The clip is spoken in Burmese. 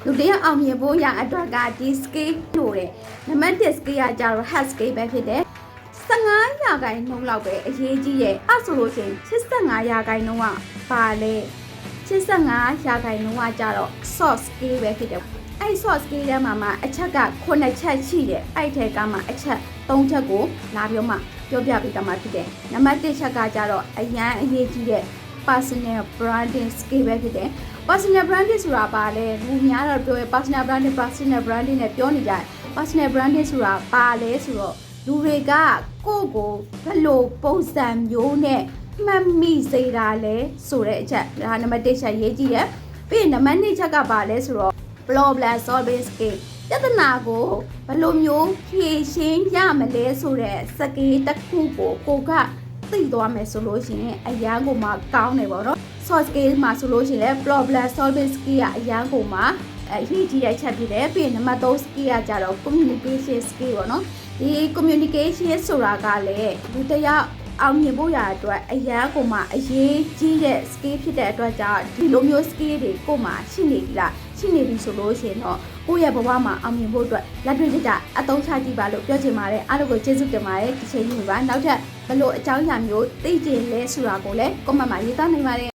လူတယောက်အောင်မြင်ဖို့ရအတွက်ကဒီ skill လို့တဲ့နံပါတ်1 skill ကကြတော့ hard skill ပဲဖြစ်တယ်15ရာခိုင်နှုန်းလောက်ပဲအရေးကြီးရဲ့အဲ့ဆိုလို့ရှိရင်85ရာခိုင်နှုန်းကပါလေ85ရာခိုင်နှုန်းကကြတော့ soft skill ပဲဖြစ်တယ်အဲ့ soft skill ထဲမှာအချက်က9ချက်ရှိတယ်အဲ့ထဲကမှအချက်3ချက်ကိုလာပြီးမှပြောပြပေးတာမှဖြစ်တယ်နံပါတ်1ချက်ကကြတော့အရန်အရေးကြီးတဲ့ personal branding skill ပဲဖြစ်တယ် personal branding ဆိုတာပါလေလူများတော့ပြောရ personal branding နဲ့ပြောနေကြတယ် personal branding ဆိုတာပါလေဆိုတော့လူတွေကကိုယ့်ကိုဘယ်လိုပုံစံမျိုးနဲ့မှတ်မိစေတာလဲဆိုတဲ့အချက်ဒါနံပါတ်1ချက်ရေးကြည့်ရပြီးရင်နံပါတ်2ချက်ကပါလဲဆိုတော့ problem solving skill ပြဿနာကိုဘယ်လိုမျိုးဖြေရှင်းရမလဲဆိုတဲ့ skill တစ်ခုကိုကသိသွားမယ်ဆိုလို့ရှိရင်အရန်ကိုမှကောင်းတယ်ပေါ့နော် soft skill မှာဆိုလို့ရှိရင် problem solving skill ကအရန်ကိုမှအရေးကြီးတဲ့ချက်ဖြစ်တယ်ပြီးရင်နံပါတ်3 skill ကကြတော့ communication skill ပေါ့နော်ဒီ communication ဆိုတာကလည်းလူတစ်ယောက်အောင်မြင်ဖို့ရတဲ့အတွက်အရန်ကိုမှအရေးကြီးတဲ့ skill ဖြစ်တဲ့အတွက်ကြောင့်ဒီလိုမျိုး skill တွေကိုမှရှိနေပြီလားရှိနေပြီဆိုလို့ရှိရင်တော့ကိုယ့်ရဲ့ဘဝမှာအောင်မြင်ဖို့အတွက်လက်တွေ့ကျအသုံးချကြည့်ပါလို့ပြောချင်ပါတယ်အားလုံးကိုကျေးဇူးတင်ပါတယ်ဒီချိန်ကြီးပါနောက်ထပ်ဘယ်လိုအကြောင်းအရာမျိုးသိချင်လဲဆိုတာကိုလည်း comment မှာရေးသားနိုင်ပါတယ်